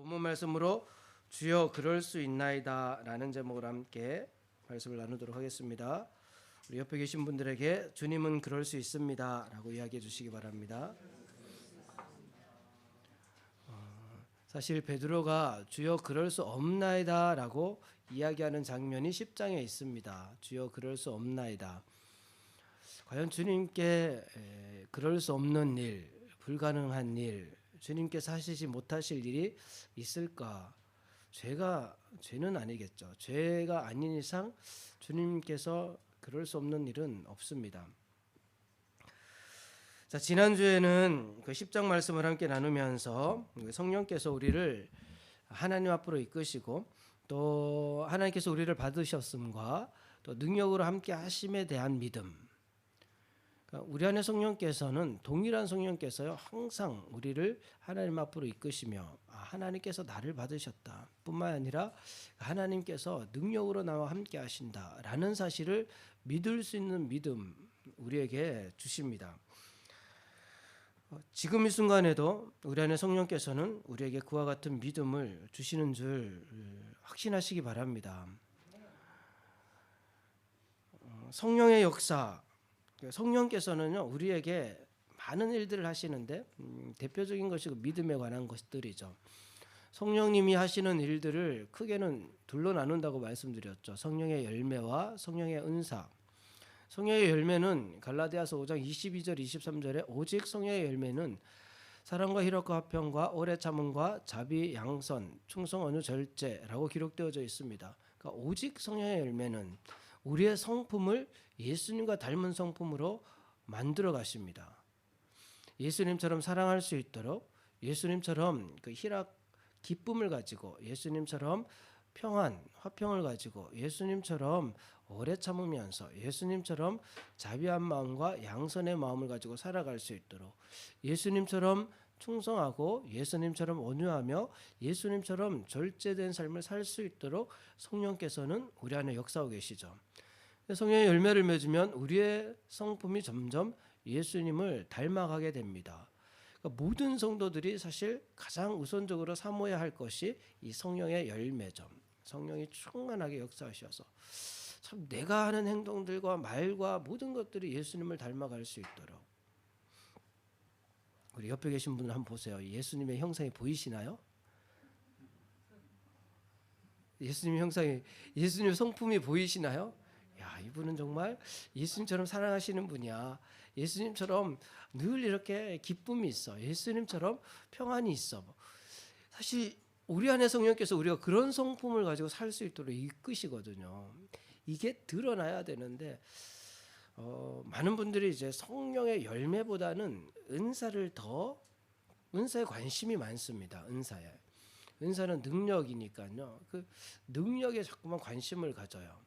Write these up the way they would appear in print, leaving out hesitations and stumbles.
본문 말씀으로 주여 그럴 수 있나이다 라는 제목으로 함께 말씀을 나누도록 하겠습니다. 우리 옆에 계신 분들에게 주님은 그럴 수 있습니다 라고 이야기해 주시기 바랍니다. 사실 베드로가 주여 그럴 수 없나이다 라고 이야기하는 장면이 10장에 있습니다. 주여 그럴 수 없나이다. 과연 주님께 그럴 수 없는 일, 불가능한 일, 주님께서 하시지 못하실 일이 있을까? 죄는 아니겠죠. 죄가 아닌 이상 주님께서 그럴 수 없는 일은 없습니다. 자, 지난주에는 그 10장 말씀을 함께 나누면서 성령께서 우리를 하나님 앞으로 이끄시고 또 하나님께서 우리를 받으셨음과 또 능력으로 함께 하심에 대한 믿음, 우리 안에 성령께서는 동일한 성령께서요 항상 우리를 하나님 앞으로 이끄시며 하나님께서 나를 받으셨다 뿐만 아니라 하나님께서 능력으로 나와 함께 하신다라는 사실을 믿을 수 있는 믿음 우리에게 주십니다. 지금 이 순간에도 우리 안에 성령께서는 우리에게 그와 같은 믿음을 주시는 줄 확신하시기 바랍니다. 성령의 역사, 성령께서는요 우리에게 많은 일들을 하시는데 대표적인 것이 믿음에 관한 것들이죠. 성령님이 하시는 일들을 크게는 둘로 나눈다고 말씀드렸죠. 성령의 열매와 성령의 은사. 성령의 열매는 갈라디아서 5장 22절 23절에 오직 성령의 열매는 사랑과 희락과 화평과 오래 참음과 자비 양선 충성 온유 절제라고 기록되어져 있습니다. 그러니까 오직 성령의 열매는 우리의 성품을 예수님과 닮은 성품으로 만들어 가십니다. 예수님처럼 사랑할 수 있도록, 예수님처럼 그 희락, 기쁨을 가지고, 예수님처럼 평안, 화평을 가지고, 예수님처럼 오래 참으면서, 예수님처럼 자비한 마음과 양선의 마음을 가지고 살아갈 수 있도록, 예수님처럼 충성하고 예수님처럼 온유하며 예수님처럼 절제된 삶을 살 수 있도록 성령께서는 우리 안에 역사하고 계시죠. 성령의 열매를 맺으면 우리의 성품이 점점 예수님을 닮아가게 됩니다. 그러니까 모든 성도들이 사실 가장 우선적으로 사모해야 할 것이 이 성령의 열매죠. 성령이 충만하게 역사하셔서 참 내가 하는 행동들과 말과 모든 것들이 예수님을 닮아갈 수 있도록. 우리 옆에 계신 분을 한번 보세요. 예수님의 형상이 보이시나요? 예수님의 형상이, 예수님의 성품이 보이시나요? 야, 이분은 정말 예수님처럼 사랑하시는 분이야. 예수님처럼 늘 이렇게 기쁨이 있어. 예수님처럼 평안이 있어. 사실 우리 안에 성령께서 우리가 그런 성품을 가지고 살 수 있도록 이끄시거든요. 이게 드러나야 되는데 많은 분들이 이제 성령의 열매보다는 은사에 관심이 많습니다. 은사는 능력이니까요. 그 능력에 자꾸만 관심을 가져요.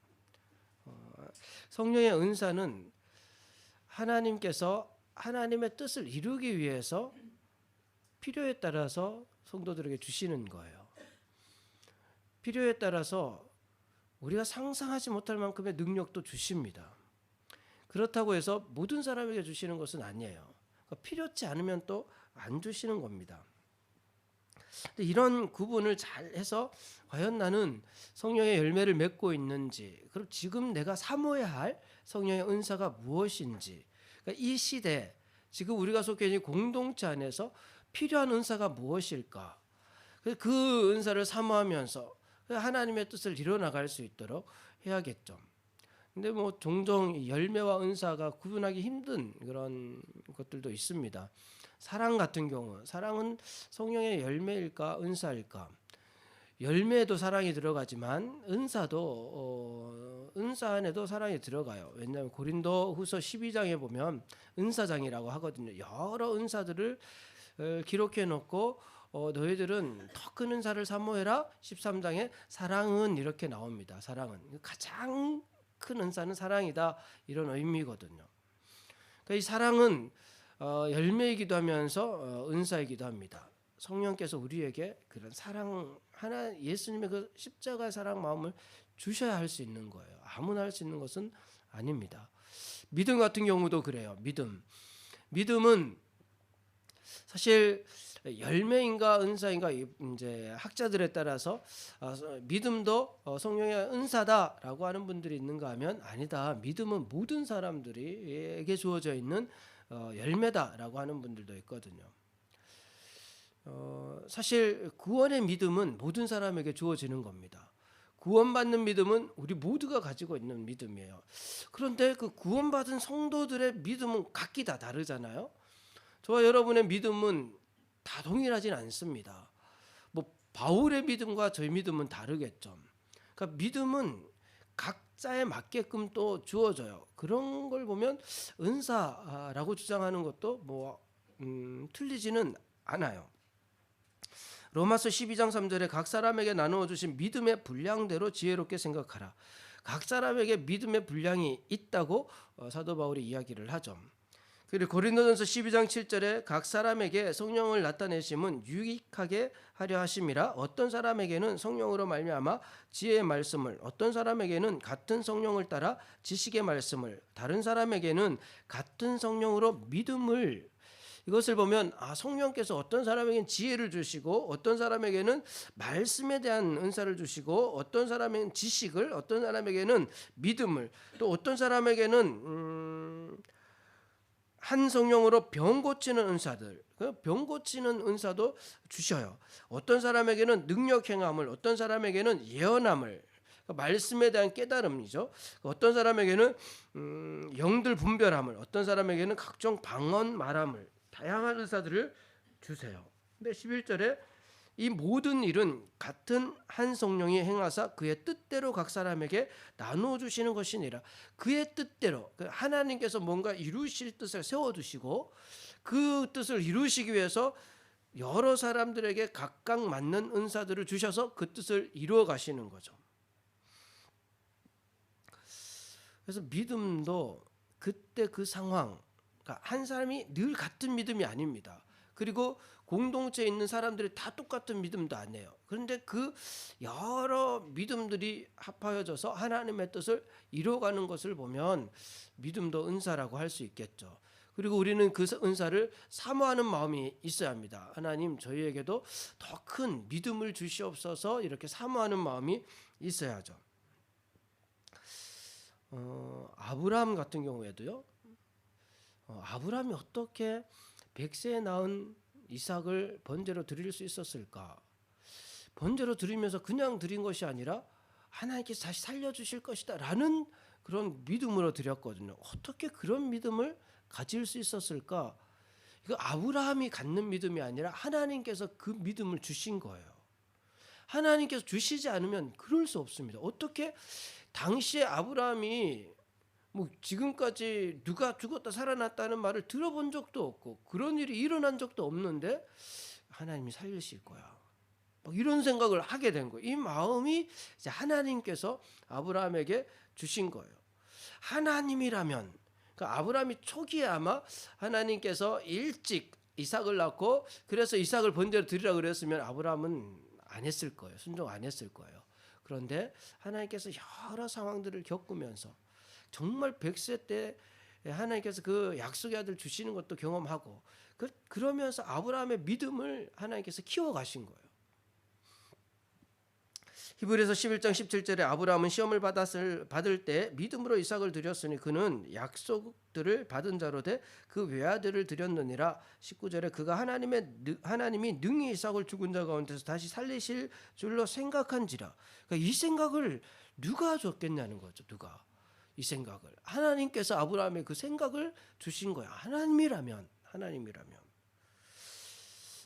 성령의 은사는 하나님께서 하나님의 뜻을 이루기 위해서 필요에 따라서 성도들에게 주시는 거예요. 필요에 따라서 우리가 상상하지 못할 만큼의 능력도 주십니다. 그렇다고 해서 모든 사람에게 주시는 것은 아니에요. 그러니까 필요치 않으면 또 안 주시는 겁니다. 이런 구분을 잘 해서 과연 나는 성령의 열매를 맺고 있는지, 그럼 지금 내가 사모해야 할 성령의 은사가 무엇인지, 그러니까 이 시대 지금 우리가 속해 있는 공동체 안에서 필요한 은사가 무엇일까, 그 은사를 사모하면서 하나님의 뜻을 이뤄나갈 수 있도록 해야겠죠. 근데 뭐 종종 열매와 은사가 구분하기 힘든 그런 것들도 있습니다. 사랑 같은 경우, 사랑은 성령의 열매일까 은사일까? 열매에도 사랑이 들어가지만 은사 안에도 사랑이 들어가요. 왜냐하면 고린도후서 12장에 보면 은사장이라고 하거든요. 여러 은사들을 기록해 놓고 너희들은 더 큰 은사를 사모해라. 13장에 사랑은 이렇게 나옵니다. 사랑은 가장 큰 은사는 사랑이다, 이런 의미거든요. 그러니까 이 사랑은 열매이기도 하면서 은사이기도 합니다. 성령께서 우리에게 그런 사랑, 예수님의 그 십자가의 사랑 마음을 주셔야 할 수 있는 거예요. 아무나 할 수 있는 것은 아닙니다. 믿음 같은 경우도 그래요. 믿음은 사실 열매인가 은사인가 이제 학자들에 따라서 믿음도 성령의 은사다라고 하는 분들이 있는가 하면 아니다. 믿음은 모든 사람들에게 주어져 있는 열매다라고 하는 분들도 있거든요. 사실 구원의 믿음은 모든 사람에게 주어지는 겁니다. 구원받는 믿음은 우리 모두가 가지고 있는 믿음이에요. 그런데 그 구원받은 성도들의 믿음은 각기 다 다르잖아요. 저와 여러분의 믿음은 다 동일하진 않습니다. 뭐 바울의 믿음과 저희 믿음은 다르겠죠. 그러니까 믿음은 각자에 맞게끔 또 주어져요. 그런 걸 보면 은사라고 주장하는 것도 뭐 틀리지는 않아요. 로마서 12장 3절에 각 사람에게 나누어 주신 믿음의 분량대로 지혜롭게 생각하라. 각 사람에게 믿음의 분량이 있다고 사도 바울이 이야기를 하죠. 그리고 고린도전서 12장 7절에 각 사람에게 성령을 나타내심은 유익하게 하려 하심이라. 어떤 사람에게는 성령으로 말미암아 지혜의 말씀을, 어떤 사람에게는 같은 성령을 따라 지식의 말씀을, 다른 사람에게는 같은 성령으로 믿음을. 이것을 보면 성령께서 어떤 사람에게는 지혜를 주시고 어떤 사람에게는 말씀에 대한 은사를 주시고 어떤 사람에게는 지식을, 어떤 사람에게는 믿음을, 또 어떤 사람에게는 한 성령으로 병 고치는 은사들, 병 고치는 은사도 주셔요. 어떤 사람에게는 능력 행함을, 어떤 사람에게는 예언함을, 말씀에 대한 깨달음이죠. 어떤 사람에게는 영들 분별함을, 어떤 사람에게는 각종 방언 말함을, 다양한 은사들을 주세요. 근데 11절에 이 모든 일은 같은 한 성령이 행하사 그의 뜻대로 각 사람에게 나누어 주시는 것이니라. 그의 뜻대로, 하나님께서 뭔가 이루실 뜻을 세워두시고 그 뜻을 이루시기 위해서 여러 사람들에게 각각 맞는 은사들을 주셔서 그 뜻을 이루어 가시는 거죠. 그래서 믿음도 그때 그 상황, 그러니까 한 사람이 늘 같은 믿음이 아닙니다. 그리고 공동체에 있는 사람들이 다 똑같은 믿음도 아니에요. 그런데 그 여러 믿음들이 합하여져서 하나님의 뜻을 이루어가는 것을 보면 믿음도 은사라고 할 수 있겠죠. 그리고 우리는 그 은사를 사모하는 마음이 있어야 합니다. 하나님, 저희에게도 더 큰 믿음을 주시옵소서, 이렇게 사모하는 마음이 있어야죠. 아브라함 같은 경우에도요. 아브라함이 어떻게 100세에 낳은 이삭을 번제로 드릴 수 있었을까? 번제로 드리면서 그냥 드린 것이 아니라 하나님께서 다시 살려주실 것이다 라는 그런 믿음으로 드렸거든요. 어떻게 그런 믿음을 가질 수 있었을까? 이거 아브라함이 갖는 믿음이 아니라 하나님께서 그 믿음을 주신 거예요. 하나님께서 주시지 않으면 그럴 수 없습니다. 어떻게 당시에 아브라함이 뭐 지금까지 누가 죽었다 살아났다는 말을 들어본 적도 없고 그런 일이 일어난 적도 없는데 하나님이 살리실 거야, 막 이런 생각을 하게 된 거예요. 이 마음이 이제 하나님께서 아브라함에게 주신 거예요. 하나님이라면, 그러니까 아브라함이 초기에 아마 하나님께서 일찍 이삭을 낳고 그래서 이삭을 번제로 드리라 그랬으면 아브라함은 안 했을 거예요. 순종 안 했을 거예요. 그런데 하나님께서 여러 상황들을 겪으면서 정말 100세 때 하나님께서 그 약속의 아들 주시는 것도 경험하고 그러면서 아브라함의 믿음을 하나님께서 키워가신 거예요. 히브리서 11장 17절에 아브라함은 시험을 받을 때 믿음으로 이삭을 드렸으니 그는 약속들을 받은 자로 돼 그 외아들을 드렸느니라. 19절에 그가 하나님이 능히 이삭을 죽은 자 가운데서 다시 살리실 줄로 생각한지라. 그러니까 이 생각을 누가 줬겠냐는 거죠. 누가 이 생각을, 하나님께서 아브라함의 그 생각을 주신 거야. 하나님이라면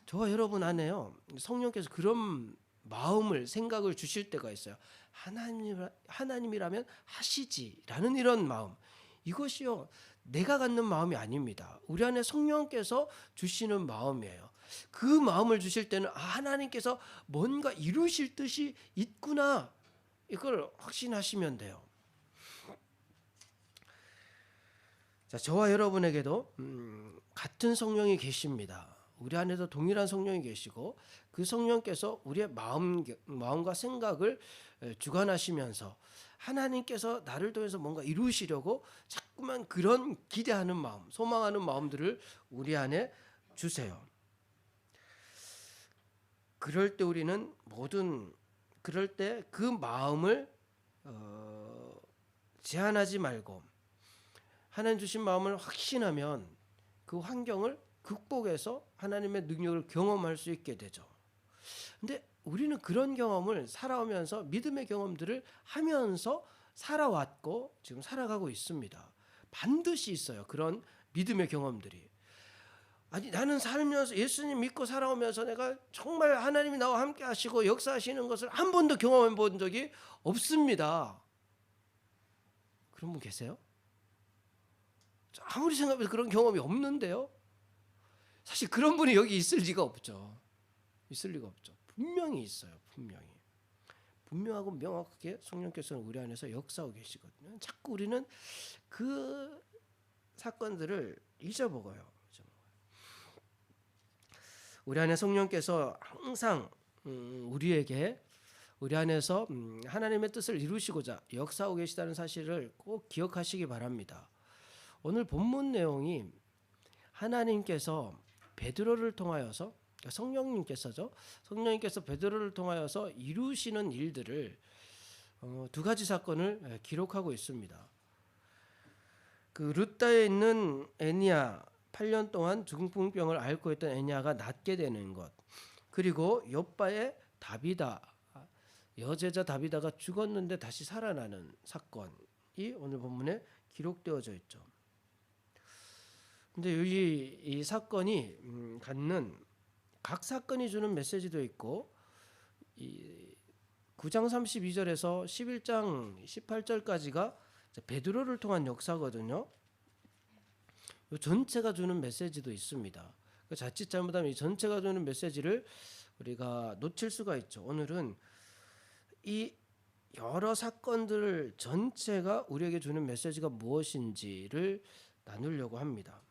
저와 여러분 안에요, 성령께서 그런 마음을, 생각을 주실 때가 있어요. 하나님이라면 하시지라는 이런 마음, 이것이요 내가 갖는 마음이 아닙니다. 우리 안에 성령께서 주시는 마음이에요. 그 마음을 주실 때는 하나님께서 뭔가 이루실 뜻이 있구나, 이걸 확신하시면 돼요. 자, 저와 여러분에게도 같은 성령이 계십니다. 우리 안에도 동일한 성령이 계시고 그 성령께서 우리의 마음과 생각을 주관하시면서 하나님께서 나를 통해서 뭔가 이루시려고 자꾸만 그런 기대하는 마음, 소망하는 마음들을 우리 안에 주세요. 그럴 때 우리는 그럴 때 그 마음을 제한하지 말고 하나님 주신 마음을 확신하면 그 환경을 극복해서 하나님의 능력을 경험할 수 있게 되죠. 근데 우리는 그런 경험을 살아오면서 믿음의 경험들을 하면서 살아왔고 지금 살아가고 있습니다. 반드시 있어요. 그런 믿음의 경험들이. 아니 나는 살면서 예수님 믿고 살아오면서 내가 정말 하나님이 나와 함께 하시고 역사하시는 것을 한 번도 경험해 본 적이 없습니다. 그런 분 계세요? 아무리 생각해도 그런 경험이 없는데요. 사실 그런 분이 여기 있을 리가 없죠. 있을 리가 없죠. 분명히 있어요. 분명하고 명확하게 성령께서는 우리 안에서 역사하고 계시거든요. 자꾸 우리는 그 사건들을 잊어먹어요. 우리 안에 성령께서 항상 우리 안에서 하나님의 뜻을 이루시고자 역사하고 계시다는 사실을 꼭 기억하시기 바랍니다. 오늘 본문 내용이 하나님께서 베드로를 통하여서 성령님께서 베드로를 통하여서 이루시는 일들을 두 가지 사건을 기록하고 있습니다. 그 룻다에 있는 애니야 8년 동안 중풍병을 앓고 있던 애니야가 낫게 되는 것, 그리고 욥바의 다비다 여제자 다비다가 죽었는데 다시 살아나는 사건이 오늘 본문에 기록되어져 있죠. 근데 이 사건이 갖는 각 사건이 주는 메시지도 있고 이 9장 32절에서 11장 18절까지가 베드로를 통한 역사거든요. 이 전체가 주는 메시지도 있습니다. 자칫 잘못하면 이 전체가 주는 메시지를 우리가 놓칠 수가 있죠. 오늘은 이 여러 사건들 전체가 우리에게 주는 메시지가 무엇인지를 나누려고 합니다.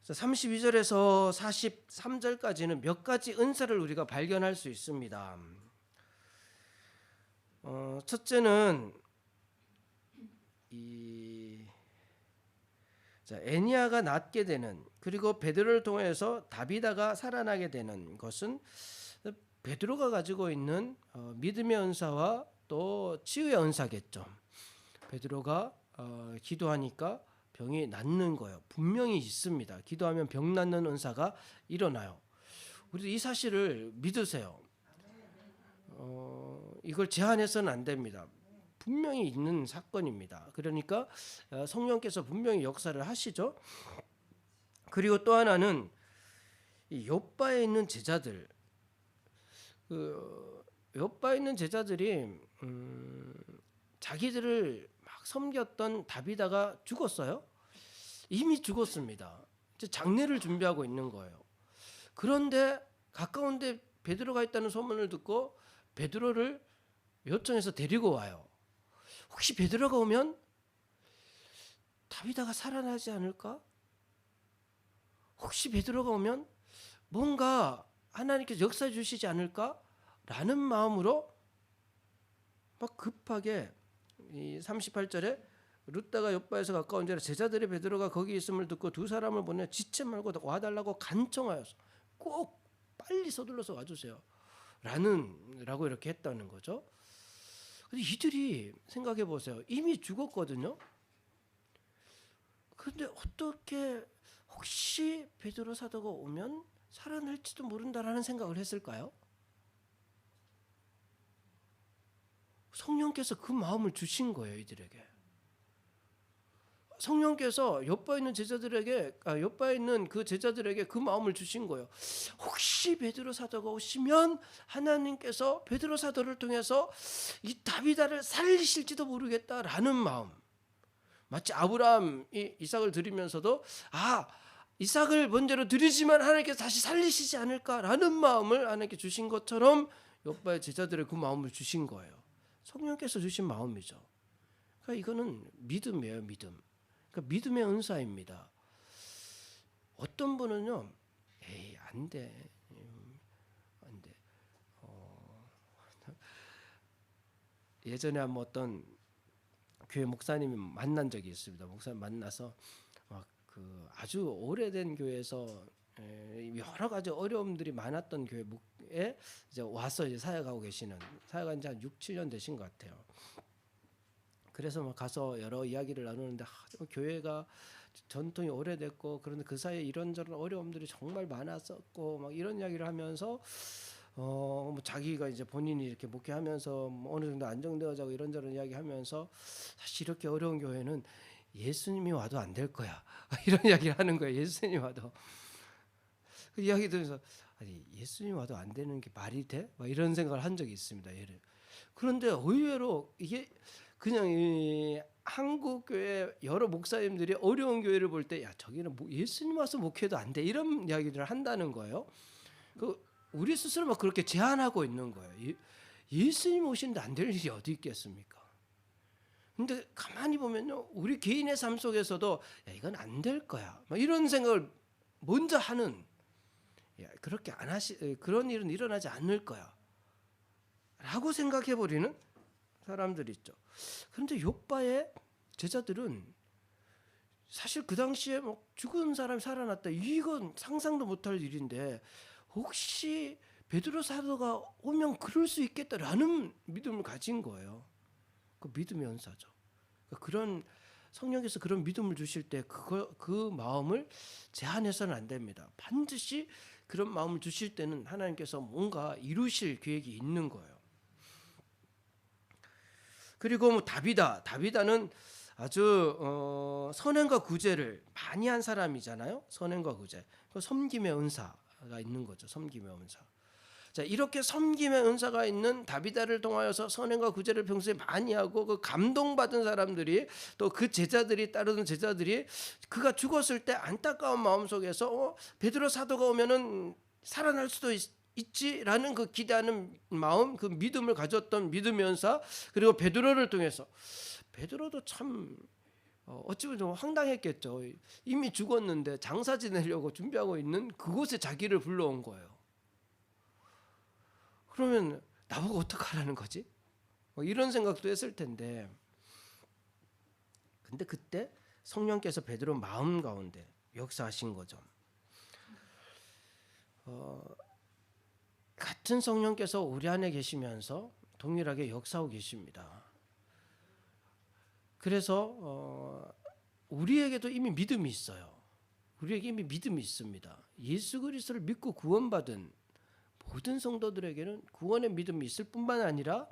32절에서 43절까지는 몇 가지 은사를 우리가 발견할 수 있습니다. 첫째는 애니야가 낫게 되는, 그리고 베드로를 통해서 다비다가 살아나게 되는 것은 베드로가 가지고 있는 믿음의 은사와 또 치유의 은사겠죠. 베드로가 기도하니까 병이 낫는 거예요. 분명히 있습니다. 기도하면 병 낫는 은사가 일어나요. 우리도 이 사실을 믿으세요. 이걸 제한해서는 안 됩니다. 분명히 있는 사건입니다. 그러니까 성령께서 분명히 역사를 하시죠. 그리고 또 하나는 이 욥바에 있는 제자들, 욥바에 있는 제자들이 자기들을 막 섬겼던 다비다가 죽었어요. 이미 죽었습니다. 이제 장례를 준비하고 있는 거예요. 그런데 가까운데 베드로가 있다는 소문을 듣고 베드로를 요청해서 데리고 와요. 혹시 베드로가 오면 다비다가 살아나지 않을까? 혹시 베드로가 오면 뭔가 하나님께서 역사해 주시지 않을까? 라는 마음으로 막 급하게 이 38절에 룻다가 욥바에서 가까운 데라 제자들의 베드로가 거기 있음을 듣고 두 사람을 보내 지체 말고 와달라고 간청하여서 꼭 빨리 서둘러서 와주세요. 라고 이렇게 했다는 거죠. 근데 이들이 생각해 보세요. 이미 죽었거든요. 그런데 어떻게 혹시 베드로 사도가 오면 살아날지도 모른다라는 생각을 했을까요? 성령께서 그 마음을 주신 거예요, 이들에게. 성령께서 욥바에 있는 욥바에 있는 그 제자들에게 그 마음을 주신 거예요. 혹시 베드로 사도가 오시면 하나님께서 베드로 사도를 통해서 이 다비다를 살리실지도 모르겠다라는 마음. 마치 아브라함이 이삭을 드리면서도 이삭을 번제로 드리지만 하나님께서 다시 살리시지 않을까라는 마음을 하나님께 주신 것처럼 욥바의 제자들의 그 마음을 주신 거예요. 성령께서 주신 마음이죠. 그러니까 이거는 믿음이에요, 믿음. 그러니까 믿음의 은사입니다. 어떤 분은요, 안 돼. 예전에 한번 어떤 교회 목사님이 만난 적이 있습니다. 목사님 만나서 그 아주 오래된 교회에서 여러 가지 어려움들이 많았던 교회에 이제 와서 이제 사역하고 계시는, 사역한 지 한 6, 7년 되신 것 같아요. 그래서 막 가서 여러 이야기를 나누는데 교회가 전통이 오래됐고 그런데 그 사이에 이런저런 어려움들이 정말 많았었고 막 이런 이야기를 하면서 뭐 자기가 이제 본인이 이렇게 목회하면서 뭐 어느 정도 안정되어자고 이런저런 이야기하면서 사실 이렇게 어려운 교회는 예수님이 와도 안 될 거야 이런 이야기를 하는 거예요. 예수님이 와도. 그 이야기 들으면서 아니 예수님 와도 안 되는 게 말이 돼? 막 이런 생각을 한 적이 있습니다. 예를. 그런데 의외로 이게 그냥 이 한국 교회 여러 목사님들이 어려운 교회를 볼 때 야 저기는 뭐 예수님 와서 목회도 안 돼 이런 이야기를 한다는 거예요. 그 우리 스스로 막 그렇게 제한하고 있는 거예요. 예수님 오시는데 안 될 일이 어디 있겠습니까? 근데 가만히 보면요, 우리 개인의 삶 속에서도 야 이건 안 될 거야, 막 이런 생각을 먼저 하는. 야, 그렇게 안 하시 그런 일은 일어나지 않을 거야라고 생각해 버리는 사람들이 있죠. 그런데 욥바의 제자들은 사실 그 당시에 뭐 죽은 사람이 살아났다 이건 상상도 못할 일인데 혹시 베드로 사도가 오면 그럴 수 있겠다라는 믿음을 가진 거예요. 그 믿음의 은사죠. 그런 성령께서 그런 믿음을 주실 때 그 마음을 제한해서는 안 됩니다. 반드시 그런 마음을 주실 때는 하나님께서 뭔가 이루실 계획이 있는 거예요. 그리고 뭐 다비다는 아주 선행과 구제를 많이 한 사람이잖아요. 선행과 구제, 그 섬김의 은사가 있는 거죠. 섬김의 은사. 자, 이렇게 섬김의 은사가 있는 다비다를 통하여서 선행과 구제를 평소에 많이 하고 그 감동받은 사람들이 또 그 제자들이 따르는 제자들이 그가 죽었을 때 안타까운 마음 속에서 베드로 사도가 오면은 살아날 수도 있지라는 그 기대하는 마음, 그 믿음을 가졌던 믿음의 은사, 그리고 베드로를 통해서 베드로도 참 어찌 보면 좀 황당했겠죠. 이미 죽었는데 장사 지내려고 준비하고 있는 그곳에 자기를 불러온 거예요. 그러면 나보고 어떡하라는 거지? 뭐 이런 생각도 했을 텐데, 근데 그때 성령께서 베드로 마음 가운데 역사하신 거죠. 같은 성령께서 우리 안에 계시면서 동일하게 역사하고 계십니다. 그래서 우리에게도 이미 믿음이 있어요. 우리에게 이미 믿음이 있습니다. 예수 그리스도를 믿고 구원받은 모든 성도들에게는 구원의 믿음이 있을 뿐만 아니라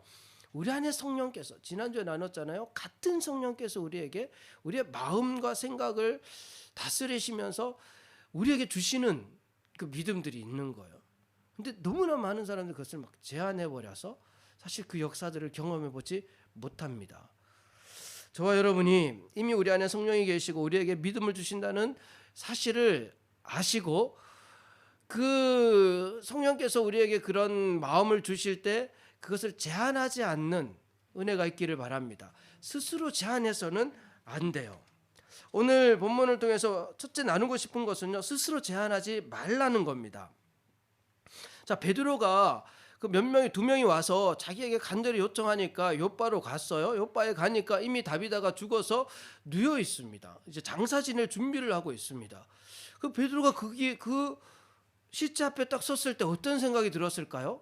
우리 안에 성령께서, 지난주에 나눴잖아요. 같은 성령께서 우리에게 우리의 마음과 생각을 다스리시면서 우리에게 주시는 그 믿음들이 있는 거예요. 근데 너무나 많은 사람들이 그것을 막 제한해버려서 사실 그 역사들을 경험해보지 못합니다. 저와 여러분이 이미 우리 안에 성령이 계시고 우리에게 믿음을 주신다는 사실을 아시고 그 성령께서 우리에게 그런 마음을 주실 때 그것을 제한하지 않는 은혜가 있기를 바랍니다. 스스로 제한해서는 안 돼요. 오늘 본문을 통해서 첫째 나누고 싶은 것은요, 스스로 제한하지 말라는 겁니다. 자, 베드로가 그 몇 명이, 2명이 와서 자기에게 간절히 요청하니까 욥바로 갔어요. 욥바에 가니까 이미 다비다가 죽어서 누워 있습니다. 이제 장사 지낼 준비를 하고 있습니다. 그 베드로가 그 시체 앞에 딱 섰을 때 어떤 생각이 들었을까요?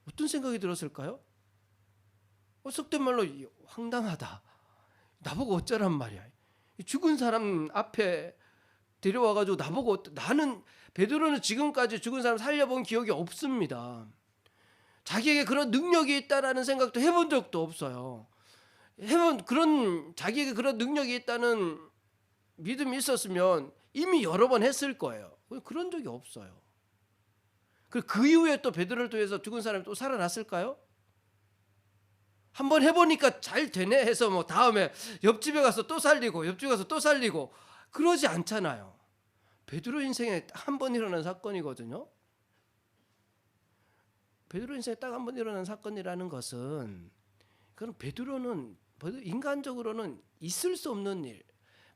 어떤 생각이 들었을까요? 속된 말로 황당하다. 나보고 어쩌란 말이야. 죽은 사람 앞에 데려와가지고 나보고, 나는 베드로는 지금까지 죽은 사람 살려본 기억이 없습니다. 자기에게 그런 능력이 있다라는 생각도 해본 적도 없어요. 자기에게 그런 능력이 있다는 믿음이 있었으면 이미 여러 번 했을 거예요. 그런 적이 없어요. 그 이후에 또 베드로를 통해서 죽은 사람이 또 살아났을까요? 한번 해보니까 잘 되네 해서 뭐 다음에 옆집에 가서 또 살리고 옆집에 가서 또 살리고 그러지 않잖아요. 베드로 인생에 딱 한 번 일어난 사건이거든요. 베드로 인생에 딱 한 번 일어난 사건이라는 것은, 그건 베드로는 인간적으로는 있을 수 없는 일,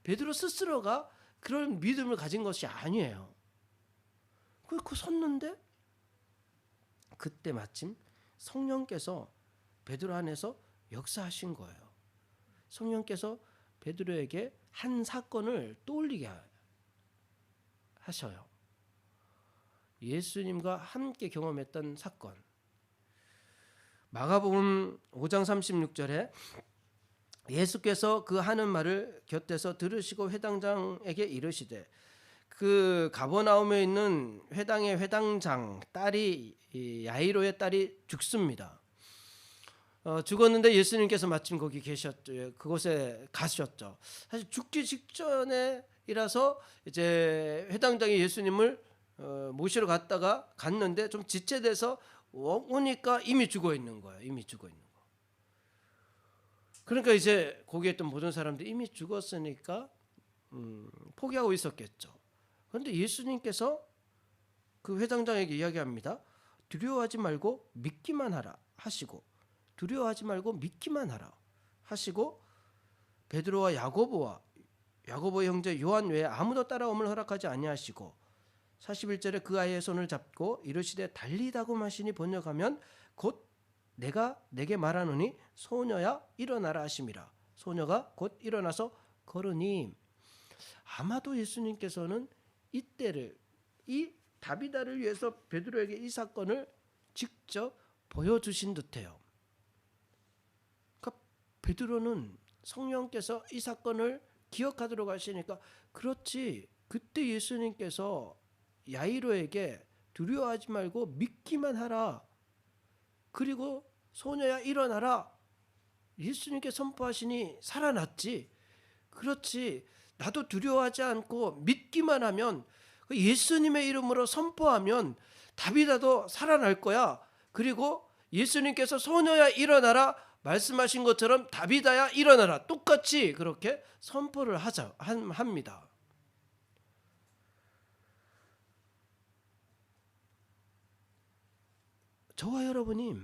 베드로 스스로가 그런 믿음을 가진 것이 아니에요. 그 섰는데 그때 마침 성령께서 베드로 안에서 역사하신 거예요. 성령께서 베드로에게 한 사건을 떠올리게 하셔요. 예수님과 함께 경험했던 사건. 마가복음 5장 36절에 예수께서 그 하는 말을 곁에서 들으시고 회당장에게 이르시되, 그 가버나움에 있는 회당의 회당장 딸이 야이로의 딸이 죽습니다. 죽었는데 예수님께서 마침 거기 계셨죠. 그곳에 가셨죠. 사실 죽기 직전에이라서 이제 회당장이 예수님을 모시러 갔는데 좀 지체돼서 오니까 이미 죽어 있는 거예요. 이미 죽어 있는 거. 그러니까 이제 거기에 있던 모든 사람들이 이미 죽었으니까 포기하고 있었겠죠. 그런데 예수님께서 그 회당장에게 이야기합니다. 두려워하지 말고 믿기만 하라 하시고, 두려워하지 말고 믿기만 하라 하시고, 베드로와 야고보의 형제 요한 외에 아무도 따라옴을 허락하지 아니하시고 41절에 그 아이의 손을 잡고 이르시되 달리다고 하시니 번역하면 곧 내가 내게 말하노니 소녀야 일어나라 하심이라. 소녀가 곧 일어나서 걸으니. 아마도 예수님께서는 이때를, 이 다비다를 위해서 베드로에게 이 사건을 직접 보여주신 듯해요. 그러니까 베드로는 성령께서 이 사건을 기억하도록 하시니까, 그렇지, 그때 예수님께서 야이로에게 두려워하지 말고 믿기만 하라, 그리고 소녀야 일어나라, 예수님께 선포하시니 살아났지. 그렇지, 나도 두려워하지 않고 믿기만 하면, 예수님의 이름으로 선포하면 다비다도 살아날 거야. 그리고 예수님께서 소녀야 일어나라 말씀하신 것처럼 다비다야 일어나라, 똑같이 그렇게 선포를 합니다. 저와 여러분이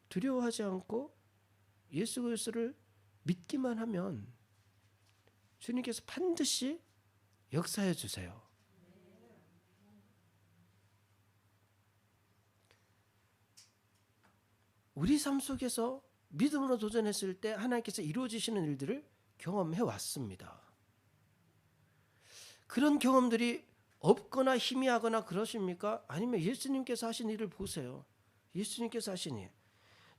두려워하지 않고 예수 그리스도를 믿기만 하면 주님께서 반드시 역사해 주세요. 우리 삶 속에서 믿음으로 도전했을 때 하나님께서 이루어지시는 일들을 경험해 왔습니다. 그런 경험들이 없거나 희미하거나 그러십니까? 아니면 예수님께서 하신 일을 보세요. 예수님께서 하신 일.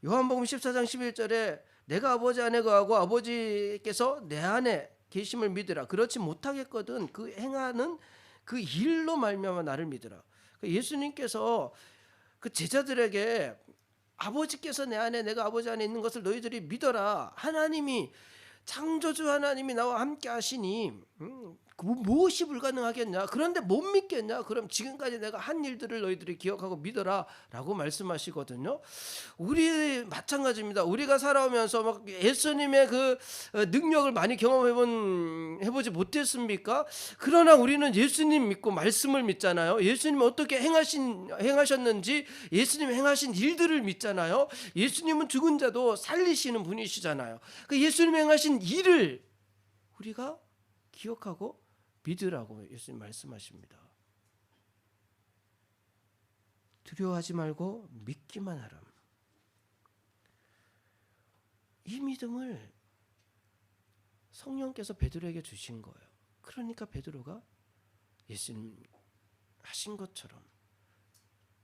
요한복음 14장 11절에 내가 아버지 안에 거하고 아버지께서 내 안에 계심을 믿으라. 그렇지 못하겠거든 그 행하는 그 일로 말미암아 나를 믿으라. 예수님께서 그 제자들에게 아버지께서 내 안에 내가 아버지 안에 있는 것을 너희들이 믿어라. 하나님이, 창조주 하나님이 나와 함께 하시니 무엇이 불가능하겠냐? 그런데 못 믿겠냐? 그럼 지금까지 내가 한 일들을 너희들이 기억하고 믿어라 라고 말씀하시거든요. 우리 마찬가지입니다. 우리가 살아오면서 막 예수님의 그 능력을 많이 경험해보지 못했습니까? 그러나 우리는 예수님 믿고 말씀을 믿잖아요. 예수님 어떻게 행하셨는지 예수님 행하신 일들을 믿잖아요. 예수님은 죽은 자도 살리시는 분이시잖아요. 그 예수님 행하신 일을 우리가 기억하고 믿으라고 예수님 말씀하십니다. 두려워하지 말고 믿기만 하라. 이 믿음을 성령께서 베드로에게 주신 거예요. 그러니까 베드로가 예수님 하신 것처럼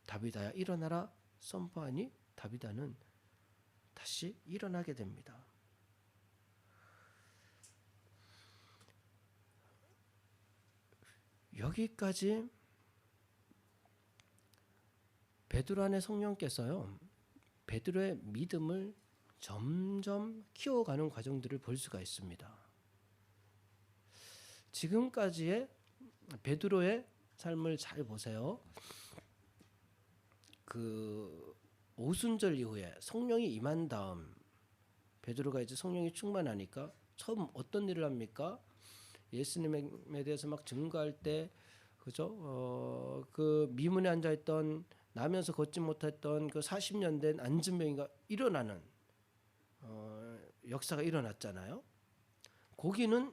다비다야 일어나라 선포하니 다비다는 다시 일어나게 됩니다. 여기까지 베드로 안에 성령께서요, 베드로의 믿음을 점점 키워가는 과정들을 볼 수가 있습니다. 지금까지의 베드로의 삶을 잘 보세요. 그 오순절 이후에 성령이 임한 다음 베드로가 이제 성령이 충만하니까 처음 어떤 일을 합니까? 예수님에 대해서 막 증거할 때, 그죠? 그 미문에 앉아 있던, 나면서 걷지 못했던 그 40년 된 안진병이가 일어나는 역사가 일어났잖아요. 거기는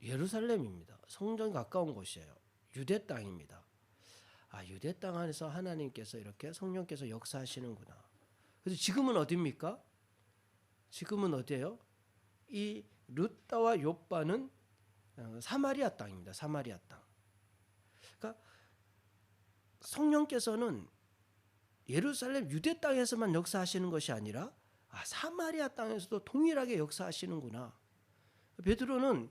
예루살렘입니다. 성전이 가까운 곳이에요. 유대 땅입니다. 유대 땅 안에서 하나님께서 이렇게 성령께서 역사하시는구나. 그래서 지금은 어디입니까? 지금은 어디예요? 이 룻다와 욥바는 사마리아 땅입니다. 사마리아 땅. 그러니까 성령께서는 예루살렘 유대 땅에서만 역사하시는 것이 아니라 사마리아 땅에서도 동일하게 역사하시는구나. 베드로는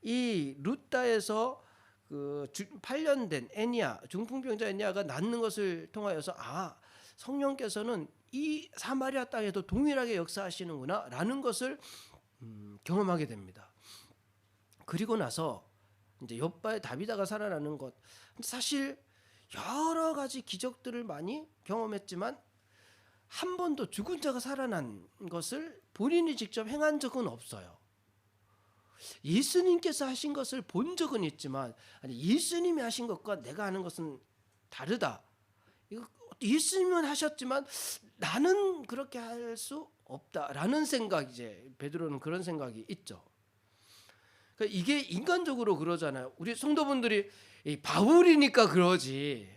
이 루다에서 그 8년 된 애니야, 중풍병자 애니야가 낫는 것을 통하여서 성령께서는 이 사마리아 땅에도 동일하게 역사하시는구나라는 것을 경험하게 됩니다. 그리고 나서 이제 욥바의 다비다가 살아나는 것, 사실 여러 가지 기적들을 많이 경험했지만 한 번도 죽은 자가 살아난 것을 본인이 직접 행한 적은 없어요. 예수님께서 하신 것을 본 적은 있지만 예수님이 하신 것과 내가 하는 것은 다르다. 예수님은 하셨지만 나는 그렇게 할 수 없다라는 생각, 이제 베드로는 그런 생각이 있죠. 그러니까 이게 인간적으로 그러잖아요. 우리 성도분들이 바울이니까 그러지,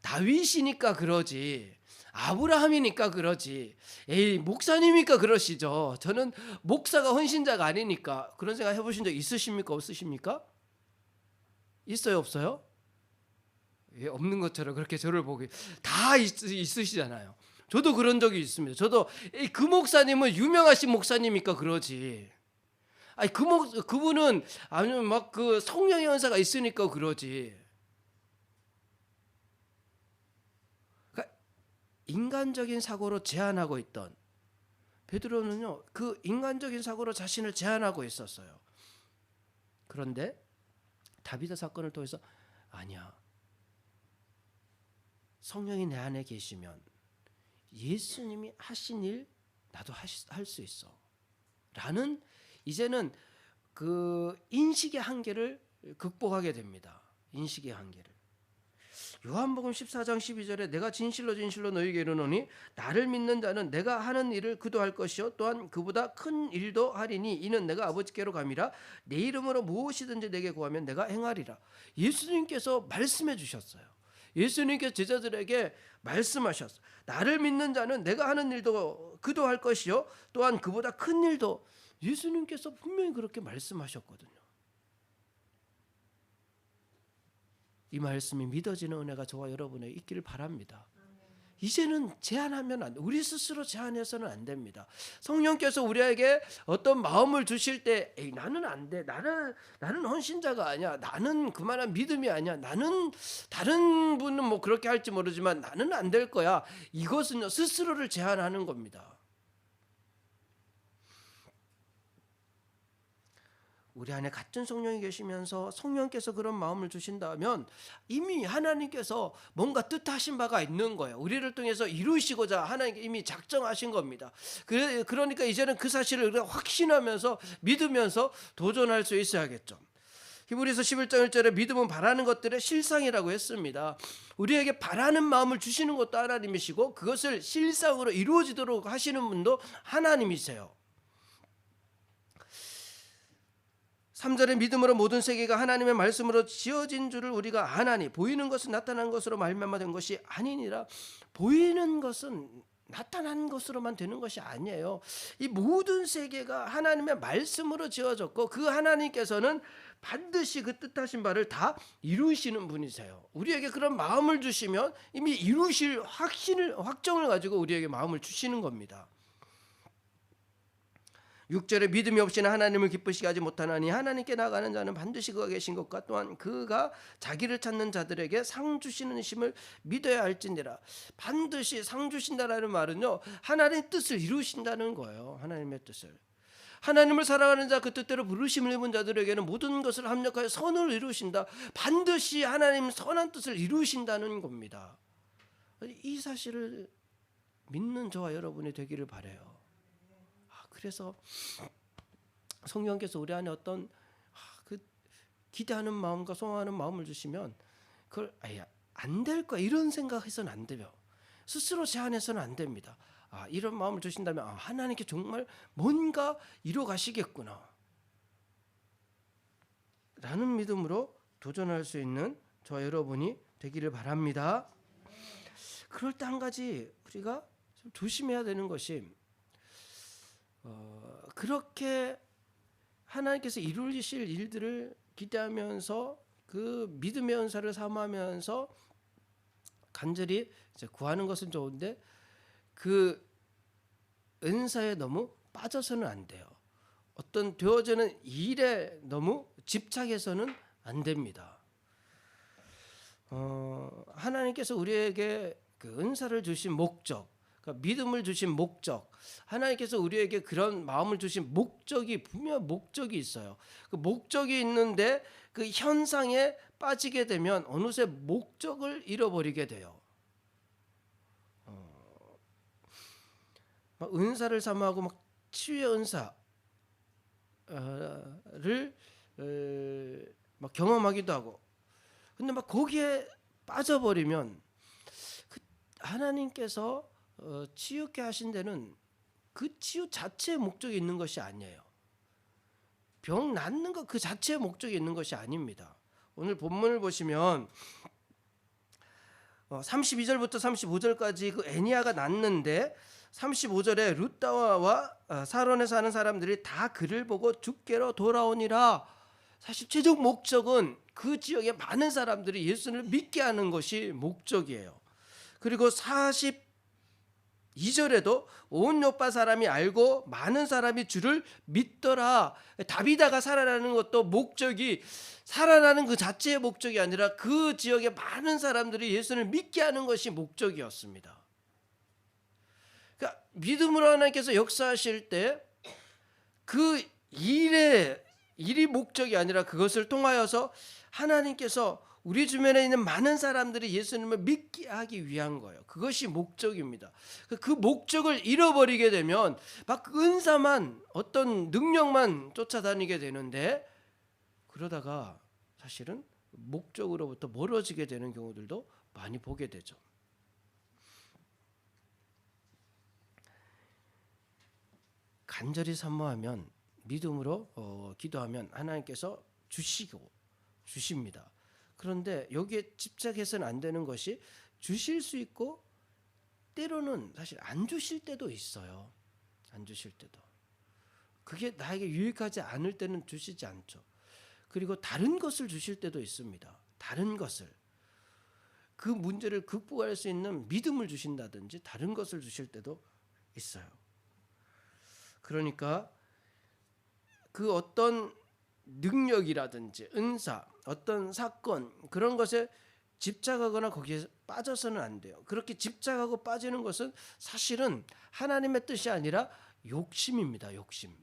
다윗이니까 그러지, 아브라함이니까 그러지, 목사님이니까 그러시죠. 저는 목사가 헌신자가 아니니까. 그런 생각 해보신 적 있으십니까? 없으십니까? 있어요? 없어요? 없는 것처럼 그렇게 저를 보기 다 있으시잖아요. 저도 그런 적이 있습니다. 저도 그 목사님은 유명하신 목사님이니까 그러지, 그분은 아니면 막 그 성령의 은사가 있으니까 그러지. 그러니까 인간적인 사고로 제한하고 있던 베드로는요, 그 인간적인 사고로 자신을 제한하고 있었어요. 그런데 다비다 사건을 통해서 아니야, 성령이 내 안에 계시면 예수님이 하신 일 나도 할 수 있어 라는, 이제는 그 인식의 한계를 극복하게 됩니다. 인식의 한계를. 요한복음 14장 12절에 내가 진실로 진실로 너희에게 이르노니 나를 믿는 자는 내가 하는 일을 그도 할 것이요 또한 그보다 큰 일도 하리니 이는 내가 아버지께로 감이라. 내 이름으로 무엇이든지 내게 구하면 내가 행하리라. 예수님께서 말씀해 주셨어요. 예수님께서 제자들에게 말씀하셨어요. 나를 믿는 자는 내가 하는 일도 그도 할 것이요 또한 그보다 큰 일도. 예수님께서 분명히 그렇게 말씀하셨거든요. 이 말씀이 믿어지는 은혜가 저와 여러분에 있기를 바랍니다. 이제는 제한하면 안 돼. 우리 스스로 제한해서는 안 됩니다. 성령께서 우리에게 어떤 마음을 주실 때 나는 안 돼. 나는 헌신자가 아니야. 나는 그만한 믿음이 아니야. 나는 다른 분은 뭐 그렇게 할지 모르지만 나는 안 될 거야. 이것은요, 스스로를 제한하는 겁니다. 우리 안에 같은 성령이 계시면서 성령께서 그런 마음을 주신다면 이미 하나님께서 뭔가 뜻하신 바가 있는 거예요. 우리를 통해서 이루시고자 하나님께 이미 작정하신 겁니다. 그러니까 이제는 그 사실을 우리가 확신하면서 믿으면서 도전할 수 있어야겠죠. 히브리서 11장 1절에 믿음은 바라는 것들의 실상이라고 했습니다. 우리에게 바라는 마음을 주시는 것도 하나님이시고 그것을 실상으로 이루어지도록 하시는 분도 하나님이세요. 3절에 믿음으로 모든 세계가 하나님의 말씀으로 지어진 줄을 우리가 아나니 보이는 것은 나타난 것으로 말미암아 된 것이 아니니라. 보이는 것은 나타난 것으로만 되는 것이 아니에요. 이 모든 세계가 하나님의 말씀으로 지어졌고 그 하나님께서는 반드시 그 뜻하신 바를 다 이루시는 분이세요. 우리에게 그런 마음을 주시면 이미 이루실 확정을 가지고 우리에게 마음을 주시는 겁니다. 6절에 믿음이 없이는 하나님을 기쁘시게 하지 못하나니 하나님께 나가는 자는 반드시 그가 계신 것과 또한 그가 자기를 찾는 자들에게 상 주시는 심을 믿어야 할지니라. 반드시 상 주신다라는 말은요, 하나님의 뜻을 이루신다는 거예요. 하나님의 뜻을. 하나님을 사랑하는 자, 그 뜻대로 부르심을 입은 자들에게는 모든 것을 합력하여 선을 이루신다. 반드시 하나님 선한 뜻을 이루신다는 겁니다. 이 사실을 믿는 저와 여러분이 되기를 바라요. 그래서 성령께서 우리 안에 어떤 그 기대하는 마음과 소망하는 마음을 주시면 그걸 안 될 거야 이런 생각해서는 안 돼요. 스스로 제한해서는 안 됩니다. 이런 마음을 주신다면 하나님께 정말 뭔가 이뤄 가시겠구나 라는 믿음으로 도전할 수 있는 저와 여러분이 되기를 바랍니다. 그럴 때 한 가지 우리가 좀 조심해야 되는 것이 그렇게 하나님께서 이루실 일들을 기대하면서 그 믿음의 은사를 사모하면서 간절히 이제 구하는 것은 좋은데 그 은사에 너무 빠져서는 안 돼요. 어떤 되어지는 일에 너무 집착해서는 안 됩니다. 하나님께서 우리에게 그 은사를 주신 목적, 그러니까 믿음을 주신 목적, 하나님께서 우리에게 그런 마음을 주신 목적이 분명 목적이 있어요. 그 목적이 있는데 그 현상에 빠지게 되면 어느새 목적을 잃어버리게 돼요. 막 은사를 사모하고 막 치유의 은사를 막 경험하기도 하고, 근데 막 거기에 빠져버리면 그 하나님께서 치유케 하신 데는 그 치유 자체의 목적이 있는 것이 아니에요. 병 낫는 것 그 자체의 목적이 있는 것이 아닙니다. 오늘 본문을 보시면 32절부터 35절까지 그 애니아가 낫는데 35절에 룻다와 사론에 사는 사람들이 다 그를 보고 주께로 돌아오니라. 사실 최종 목적은 그 지역의 많은 사람들이 예수를 믿게 하는 것이 목적이에요. 그리고 42절에도 온 요파 사람이 알고 많은 사람이 주를 믿더라. 다비다가 살아나는 것도 목적이 살아나는 그 자체의 목적이 아니라 그 지역의 많은 사람들이 예수를 믿게 하는 것이 목적이었습니다. 그러니까 믿음으로 하나님께서 역사하실 때 그 일이 목적이 아니라 그것을 통하여서 하나님께서 우리 주변에 있는 많은 사람들이 예수님을 믿게 하기 위한 거예요. 그것이 목적입니다. 그 목적을 잃어버리게 되면 막 은사만 어떤 능력만 쫓아다니게 되는데 그러다가 사실은 목적으로부터 멀어지게 되는 경우들도 많이 보게 되죠. 간절히 사모하면 믿음으로 기도하면 하나님께서 주십니다. 그런데 여기에 집착해서는 안 되는 것이 주실 수 있고 때로는 사실 안 주실 때도 있어요. 안 주실 때도. 그게 나에게 유익하지 않을 때는 주시지 않죠. 그리고 다른 것을 주실 때도 있습니다. 다른 것을. 그 문제를 극복할 수 있는 믿음을 주신다든지 다른 것을 주실 때도 있어요. 그러니까 그 어떤 능력이라든지 은사, 어떤 사건 그런 것에 집착하거나 거기에 빠져서는 안 돼요. 그렇게 집착하고 빠지는 것은 사실은 하나님의 뜻이 아니라 욕심입니다. 욕심.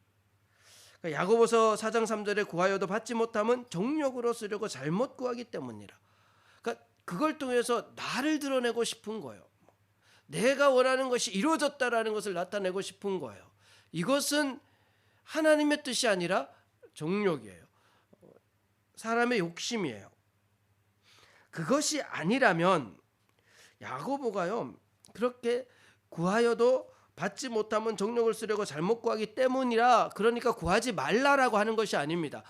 그러니까 야고보서 4장 3절에 구하여도 받지 못함은 정욕으로 쓰려고 잘못 구하기 때문이라. 그러니까 그걸 통해서 나를 드러내고 싶은 거예요. 내가 원하는 것이 이루어졌다라는 것을 나타내고 싶은 거예요. 이것은 하나님의 뜻이 아니라 정욕이에요. 사람의 욕심이에요. 그것이 아니라면 야고보가요 그렇게 구하여도 받지 못하면 정욕을 쓰려고 잘못 구하기 때문이라, 그러니까 구하지 말라라고 하는 것이 아닙니다.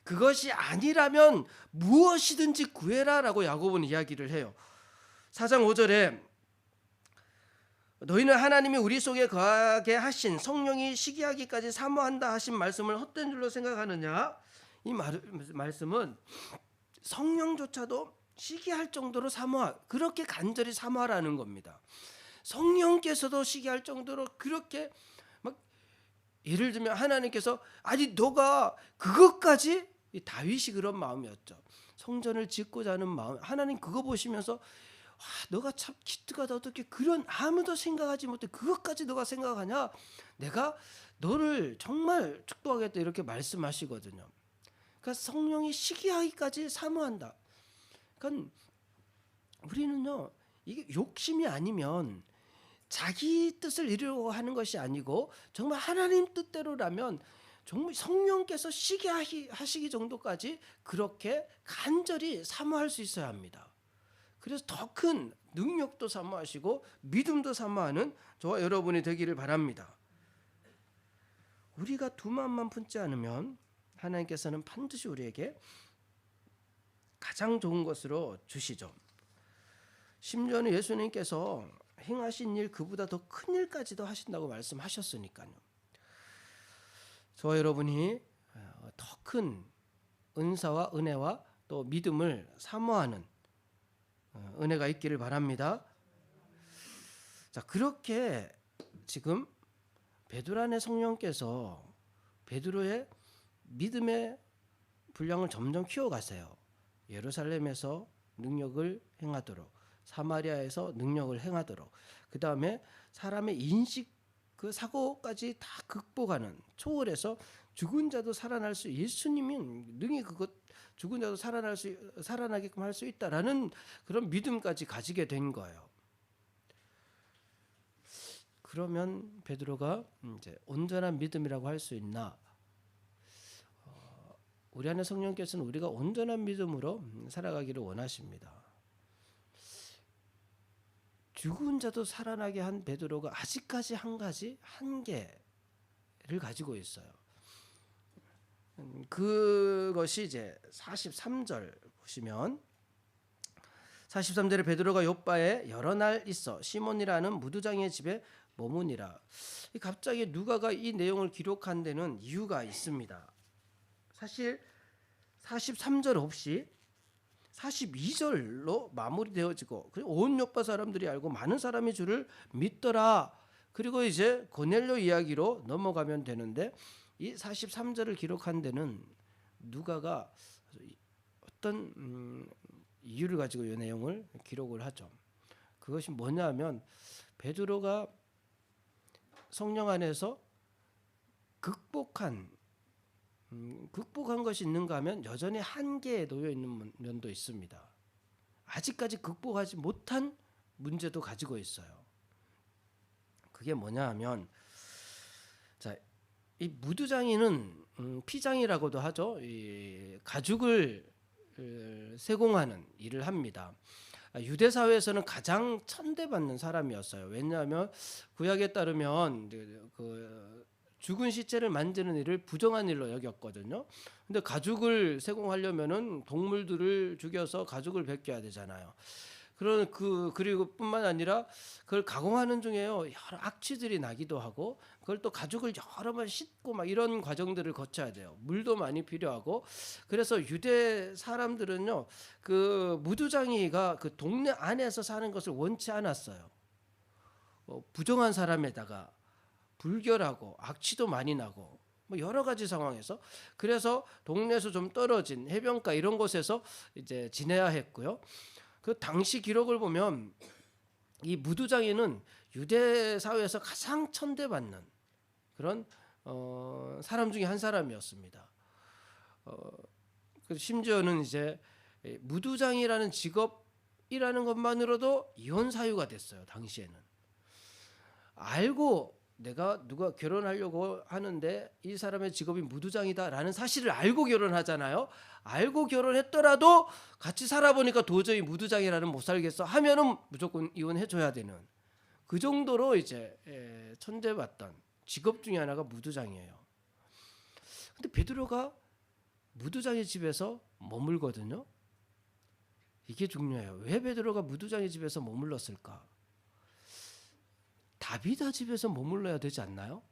그것이 아니라면 무엇이든지 구해라라고 야고보는 이야기를 해요. 4장 5절에 너희는 하나님이 우리 속에 거하게 하신 성령이 시기하기까지 사모한다 하신 말씀을 헛된 줄로 생각하느냐? 이 말씀은 성령조차도 시기할 정도로 그렇게 간절히 사모하라는 겁니다. 성령께서도 시기할 정도로 그렇게 막 예를 들면 하나님께서 아니 너가 그것까지, 다윗이 그런 마음이었죠. 성전을 짓고자 하는 마음. 하나님 그거 보시면서 와, 너가 참 기특하다. 어떻게 그런 아무도 생각하지 못해 그것까지 너가 생각하냐? 내가 너를 정말 축복하겠다 이렇게 말씀하시거든요. 그러니까 성령이 시기하기까지 사모한다. 그러니까 우리는요 이게 욕심이 아니면 자기 뜻을 이루려고 하는 것이 아니고 정말 하나님 뜻대로라면 정말 성령께서 시기하시기 정도까지 그렇게 간절히 사모할 수 있어야 합니다. 그래서 더 큰 능력도 사모하시고 믿음도 사모하는 저와 여러분이 되기를 바랍니다. 우리가 두 마음만 품지 않으면 하나님께서는 반드시 우리에게 가장 좋은 것으로 주시죠. 심지어는 예수님께서 행하신 일 그보다 더 큰 일까지도 하신다고 말씀하셨으니까요. 저와 여러분이 더 큰 은사와 은혜와 또 믿음을 사모하는 은혜가 있기를 바랍니다. 자, 그렇게 지금 베드로 안에 성령께서 베드로의 믿음의 분량을 점점 키워가세요. 예루살렘에서 능력을 행하도록, 사마리아에서 능력을 행하도록, 그 다음에 사람의 인식 그 사고까지 다 극복하는, 초월해서 죽은 자도 살아날 수, 예수님이 능히 그것 죽은 자도 살아나게끔 할 수 있다라는 그런 믿음까지 가지게 된 거예요. 그러면 베드로가 이제 온전한 믿음이라고 할 수 있나? 우리 안에 성령께서는 우리가 온전한 믿음으로 살아가기를 원하십니다. 죽은 자도 살아나게 한 베드로가 아직까지 한 가지 한계를 가지고 있어요. 그것이 이제 43절 보시면, 43절에 베드로가 요빠에 여러 날 있어 시몬이라는 무두장의 집에 머무니라. 갑자기 누가가 이 내용을 기록한 데는 이유가 있습니다. 사실 43절 없이 42절로 마무리되어지고, 온 요빠 사람들이 알고 많은 사람이 주를 믿더라. 그리고 이제 고넬료 이야기로 넘어가면 되는데, 이 43절을 기록한 데는 누가가 어떤 이유를 가지고 이 내용을 기록을 하죠. 그것이 뭐냐면 베드로가 성령 안에서 극복한 것이 있는가 하면 여전히 한계에 놓여 있는 면도 있습니다. 아직까지 극복하지 못한 문제도 가지고 있어요. 그게 뭐냐 하면, 자, 이 무두장이는 피장이라고도 하죠. 이 가죽을 세공하는 일을 합니다. 유대 사회에서는 가장 천대받는 사람이었어요. 왜냐하면 구약에 따르면 그 죽은 시체를 만지는 일을 부정한 일로 여겼거든요. 근데 가죽을 세공하려면은 동물들을 죽여서 가죽을 벗겨야 되잖아요. 그리고 뿐만 아니라 그걸 가공하는 중에요, 여러 악취들이 나기도 하고, 그걸 또 가죽을 여러 번 씻고 막 이런 과정들을 거쳐야 돼요. 물도 많이 필요하고. 그래서 유대 사람들은요, 그 무두장이가 그 동네 안에서 사는 것을 원치 않았어요. 부정한 사람에다가 불결하고 악취도 많이 나고 뭐 여러 가지 상황에서, 그래서 동네에서 좀 떨어진 해변가 이런 곳에서 이제 지내야 했고요. 그 당시 기록을 보면 이 무두장이는 유대 사회에서 가장 천대받는 그런 사람 중에 한 사람이었습니다. 심지어는 이제 무두장이라는 직업이라는 것만으로도 이혼 사유가 됐어요. 당시에는. 알고 내가 누가 결혼하려고 하는데 이 사람의 직업이 무두장이다라는 사실을 알고 결혼하잖아요. 알고 결혼했더라도 같이 살아보니까 도저히 무두장이라는 못 살겠어 하면은 무조건 이혼해줘야 되는, 그 정도로 이제 천대받던 직업 중에 하나가 무두장이에요. 근데 베드로가 무두장의 집에서 머물거든요. 이게 중요해요. 왜 베드로가 무두장의 집에서 머물렀을까? 다비다 집에서 머물러야 되지 않나요?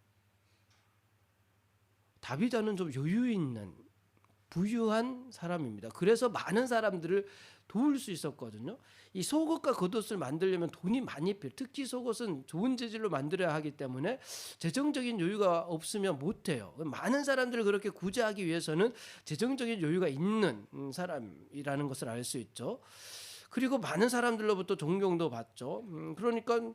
다비다는 좀 여유 있는 부유한 사람입니다. 그래서 많은 사람들을 도울 수 있었거든요. 이 속옷과 겉옷을 만들려면 돈이 많이 필요해요. 특히 속옷은 좋은 재질로 만들어야 하기 때문에 재정적인 여유가 없으면 못해요. 많은 사람들을 그렇게 구제하기 위해서는 재정적인 여유가 있는 사람이라는 것을 알 수 있죠. 그리고 많은 사람들로부터 존경도 받죠. 그러니까